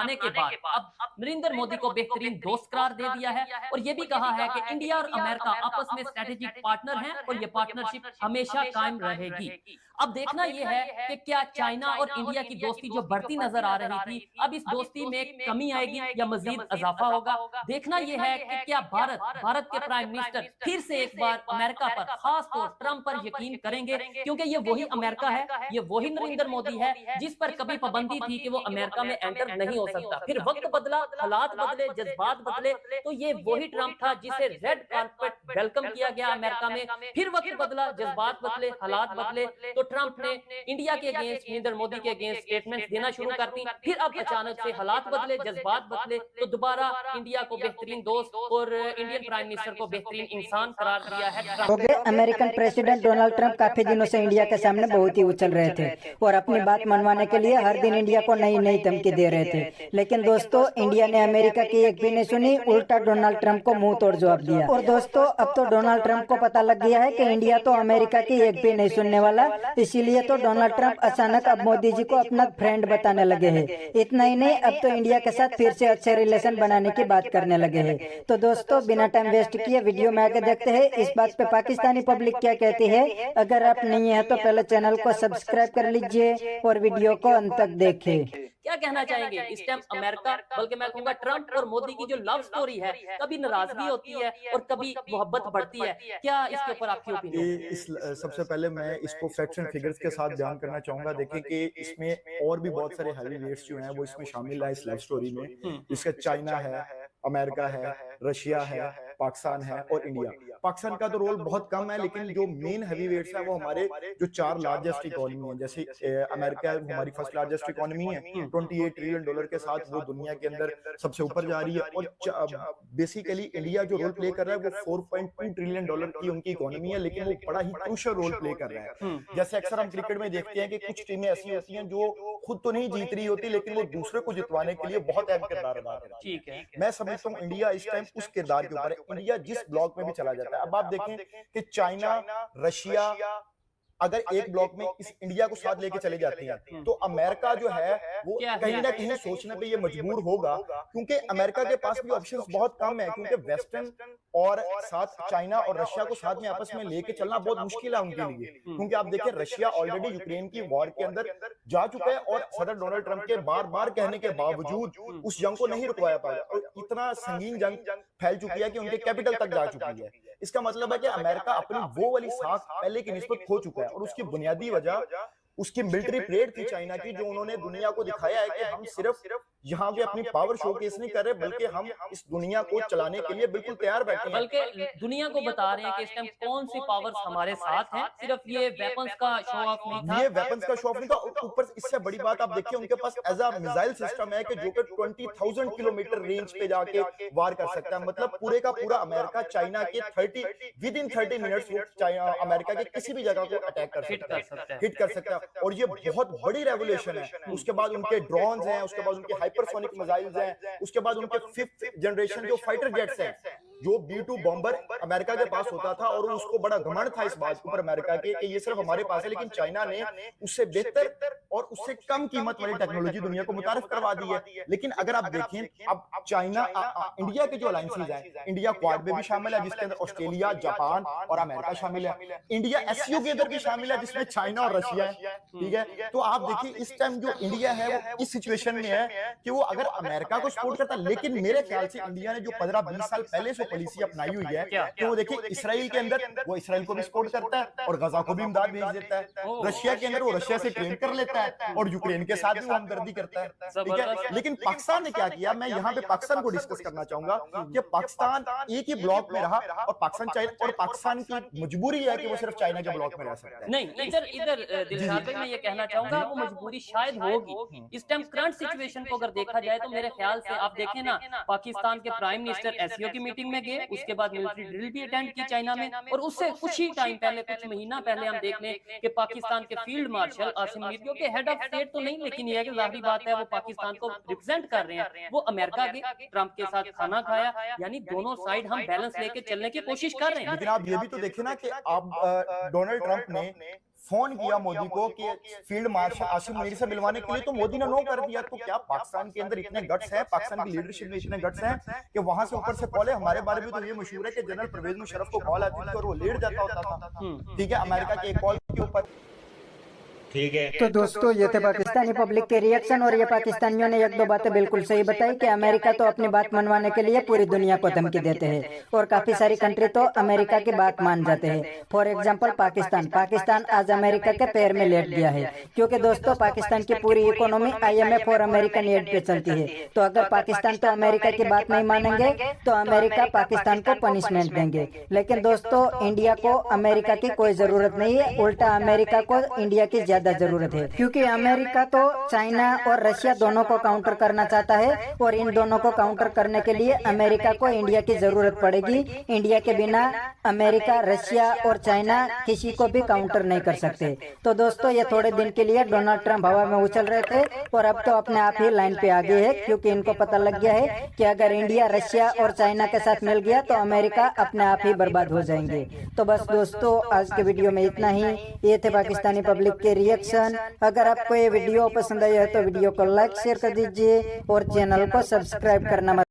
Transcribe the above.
अपनाने के बाद अब नरेंद्र मोदी को बेहतरीन दोस्त करार दे दिया है और ये भी कहा है कि इंडिया और अमेरिका आपस में स्ट्रेटेजिक पार्टनर हैं और ये पार्टनरशिप हमेशा कायम रहेगी। अब देखना यह है कि क्या चाइना और इंडिया की दोस्ती जो बढ़ती नजर आ रही थी, अब इस दोस्ती में कमी आएगी या मजीद इजाफा होगा। देखना यह है कि क्या भारत के प्राइम मिनिस्टर फिर से एक बार अमेरिका पर, खास तौर ट्रंप पर यकीन करेंगे, क्योंकि ये वही अमेरिका है, ये वही नरेंद्र मोदी है जिस पर कभी पाबंदी थी कि वो अमेरिका में एंटर नहीं हो सकता। फिर वक्त बदला, हालात बदले, जज्बात बदले, तो ये वही ट्रंप था जिसे रेड कार्पेट वेलकम किया गया अमेरिका में। फिर वक्त बदला, जज्बात बदले, हालात बदले, तो ट्रंप ने इंडिया के अगेंस्ट, नरेंद्र मोदी के अगेंस्ट स्टेटमेंट्स देना शुरू कर दी। फिर अब अचानक से हालात बदले, जज्बात बदले, तो दोबारा इंडिया को बेहतरीन दोस्त और इंडियन प्राइम मिनिस्टर को बेहतरीन इंसान करार दिया है। अमेरिकन प्रेसिडेंट डोनाल्ड ट्रंप काफी दिनों से इंडिया के सामने बहुत ही उछल रहे थे और अपनी बात मनवाने के लिए हर दिन इंडिया को नई नई धमकी दे रहे थे। लेकिन दोस्तों, इंडिया ने अमेरिका की एक भी नहीं सुनी, उल्टा डोनाल्ड ट्रंप को मुंह तोड़ जवाब दिया। और दोस्तों, अब तो डोनाल्ड ट्रंप को पता लग गया है कि इंडिया तो अमेरिका की एक भी नहीं सुनने वाला, इसीलिए तो डोनाल्ड ट्रंप अचानक अब मोदी जी को अपना फ्रेंड बताने लगे हैं। इतना ही नहीं, अब तो इंडिया के साथ फिर से अच्छे रिलेशन बनाने की बात करने लगे हैं। तो दोस्तों, बिना टाइम वेस्ट किए वीडियो में आगे देखते हैं इस बात पे पाकिस्तानी पब्लिक क्या कहती है। अगर आप नहीं है तो पहले चैनल को सब्सक्राइब कर लीजिए और वीडियो को अंत तक देखें। क्या कहना चाहेंगे इस टाइम अमेरिका, बल्कि मैं कहूंगा ट्रंप और मोदी की जो लव स्टोरी है, कभी नाराजगी होती है और कभी मोहब्बत बढ़ती है, क्या इसके ऊपर आपकी ओपिनियन? सबसे पहले मैं इसको फैक्ट्स एंड फिगर्स के साथ बयान करना चाहूंगा। देखिए कि इसमें और भी बहुत सारे हैवी वेट्स जो हैं वो इसमें शामिल है इस लव स्टोरी में। इसका चाइना है, अमेरिका है, रशिया है, पाकिस्तान है और इंडिया। पाकिस्तान का तो रोल बहुत कम है, लेकिन जो मेन हैवी वेट्स है वो हमारे जो 4 लार्जेस्ट इकोनॉमी है। जैसे अमेरिका हमारी फर्स्ट लार्जेस्ट इकोनॉमी है, $28 ट्रिलियन के साथ वो दुनिया के अंदर सबसे ऊपर जा रही है। और बेसिकली इंडिया जो रोल प्ले कर रहा है वो $4.2 ट्रिलियन की उनकी इकोनॉमी है, लेकिन वो बड़ा ही क्रूशियल रोल प्ले कर रहा है। जैसे अक्सर हम क्रिकेट में देखते हैं कि कुछ टीमें ऐसी होती हैं जो खुद तो नहीं जीत रही होती, लेकिन वो दूसरे को जितवाने के लिए बहुत अहम किरदार अदा करती है। ठीक है, मैं समझता हूँ इंडिया इस टाइम उस किरदार के ऊपर है। इंडिया जिस ब्लॉक में भी चला जाता है, अब आप देखें कि चाइना, रशिया अगर एक ब्लॉक में इस इंडिया को साथ लेके चले जाते हैं तो अमेरिका जो है वो कहीं ना कहीं सोचने पे ये मजबूर होगा, क्योंकि अमेरिका के पास भी ऑप्शंस बहुत कम है। क्योंकि वेस्टर्न और साथ चाइना और रशिया को साथ में आपस में लेके चलना बहुत मुश्किल है उनके लिए। क्योंकि आप देखिए रशिया ऑलरेडी यूक्रेन की वॉर के अंदर जा चुका है और सदर डोनाल्ड ट्रंप के बार बार कहने के बावजूद उस जंग को नहीं रुकवाया पाया और इतना संगीन जंग फैल चुकी है कि उनके कैपिटल तक जा चुकी है। इसका मतलब है कि अमेरिका अपनी वो वाली साख पहले की निस्बत खो चुका है और उसकी बुनियादी वजह उसकी मिलिट्री परेड थी चाइना की, जो उन्होंने दुनिया को दिखाया है कि हम सिर्फ यहाँ पे अपनी पावर शोकेस नहीं कर रहे, बल्कि हम इस दुनिया को चलाने के लिए बिल्कुल तैयार बैठे हैं। बल्कि दुनिया को बता रहे हैं कि इस टाइम कौन सी पावर्स हमारे साथ हैं, सिर्फ ये वेपन्स का शो ऑफ नहीं था। ये वेपन्स का शो ऑफ नहीं था, ऊपर इससे बड़ी बात आप देखिए उनके पास एज अ मिसाइल सिस्टम है कि जो कि 20,000 किलोमीटर रेंज पे जाके वार कर सकता है। मतलब पूरे का पूरा अमेरिका चाइना के विद इन 30 मिनट्स अमेरिका के किसी भी जगह को अटैक कर सकता है, हिट कर सकता है। और ये बहुत बड़ी रेवोल्यूशन है। उसके बाद उनके ड्रोन्स हैं, उसके बाद उनके हाइपरसोनिक मिसाइल्स हैं, उसके बाद उनके 5th जनरेशन जो फाइटर जेट्स हैं, जो B-2 बॉम्बर अमेरिका के पास होता था और उसको बड़ा घमंड था इस बात के ऊपर अमेरिका के कि ये सिर्फ हमारे पास है, लेकिन चाइना ने उससे बेहतर और उससे कम कीमत वाली टेक्नोलॉजी दुनिया को मुतारिफ करवा दी है। लेकिन अगर आप देखें अब चाइना इंडिया के जो अलायंसेस हैं, इंडिया क्वाड में भी शामिल है जिसके अंदर ऑस्ट्रेलिया, जापान और अमेरिका शामिल है। इंडिया SCO के अंदर भी शामिल है जिसमें चाइना और रशिया है। ठीक है, तो आप देखिए इस टाइम जो इंडिया है वो इस सिचुएशन में है कि वो अगर अमेरिका को सपोर्ट करता, लेकिन मेरे ख्याल से इंडिया ने जो 15-20 साल पहले से पॉलिसी अपनाई हुई है कि वो देखिए इसराइल के अंदर वो इसराइल को भी सपोर्ट करता है और गजा को भी इमदाद भेज देता है। रशिया के अंदर वो रशिया से ट्रेन कर लेता है और यूक्रेन के साथ भी वो हमदर्दी करता है। ठीक है, लेकिन पाकिस्तान ने क्या किया, मैं यहाँ पे पाकिस्तान को डिस्कस करना चाहूंगा कि पाकिस्तान एक ही ब्लॉक में रहा और पाकिस्तान की मजबूरी है कि वो सिर्फ चाइना के ब्लॉक में रह सकता है। नहीं, इधर दिलशाद भाई मैं ये कहना चाहूंगा वो मजबूरी शायद होगी। इस टाइम करंट सिचुएशन को अगर देखा जाए तो मेरे ख्याल से आप देखें ना, पाकिस्तान के प्राइम मिनिस्टर SCO की मीटिंग में गए, उसके बाद मिलिट्री ड्रिल भी अटेंड की चाइना में, और उससे कुछ ही टाइम पहले, कुछ महीना पहले हम देख लें कि पाकिस्तान के फील्ड मार्शल आसिम मुनीर, जो कि हेड ऑफ स्टेट तो नहीं, लेकिन यह है कि जाहिर बात है वो पाकिस्तान को रिप्रेजेंट कर रहे हैं, वो अमेरिका के ट्रंप के साथ खाना खाया। यानी दोनों साइड हम बैलेंस लेके चलने की कोशिश कर रहे हैं। लेकिन आप ये भी तो देखें ना कि आप डोनाल्ड ट्रंप ने फोन किया मोदी को कि फील्ड मार्शल आसिम मुनीर से मिलवाने के लिए, तो मोदी ने नो कर दिया। तो क्या पाकिस्तान के अंदर इतने गट्स हैं, पाकिस्तान की लीडरशिप में इतने गट्स हैं कि वहां से ऊपर से कॉल है? हमारे बारे में तो ये मशहूर है कि जनरल परवेज मुशर्रफ को कॉल आती थी और वो लेट जाता होता था, ठीक है, अमेरिका के एक कॉल के ऊपर। ठीक है। तो दोस्तों ये थे पाकिस्तानी पब्लिक के रिएक्शन, और ये पाकिस्तानियों ने एक दो बातें बिल्कुल सही बताई कि अमेरिका तो अपनी बात मनवाने के लिए पूरी दुनिया को धमकी देते हैं और काफी सारी कंट्री तो अमेरिका की बात मान जाते हैं। फॉर एग्जांपल पाकिस्तान आज अमेरिका के पैर में लेट गया है, क्योंकि दोस्तों पाकिस्तान की पूरी इकोनॉमी IMF और अमेरिकन एड पे चलती है। तो अगर पाकिस्तान तो अमेरिका की बात नहीं मानेंगे तो अमेरिका पाकिस्तान को पनिशमेंट देंगे। लेकिन दोस्तों इंडिया को अमेरिका की कोई जरूरत नहीं है, उल्टा अमेरिका को इंडिया की ज्यादा जरूरत है, क्योंकि अमेरिका तो चाइना और रशिया दोनों को काउंटर करना चाहता है और इन दोनों को काउंटर करने के लिए अमेरिका को इंडिया की जरूरत पड़ेगी। इंडिया के बिना अमेरिका, रशिया और चाइना किसी को भी काउंटर नहीं कर सकते। तो दोस्तों ये थोड़े दिन के लिए डोनाल्ड ट्रंप हवा में उछल रहे थे और अब तो अपने आप ही लाइन पे आ गए हैं, क्योंकि इनको पता लग गया है कि अगर इंडिया, रशिया और चाइना के साथ मिल गया तो अमेरिका अपने आप ही बर्बाद हो जाएंगे। तो बस दोस्तों आज के वीडियो में इतना ही। ये थे पाकिस्तानी पब्लिक के रिएक्शन। अगर आपको ये वीडियो पसंद आया है तो वीडियो को लाइक शेयर कर दीजिए और चैनल को सब्सक्राइब करना मत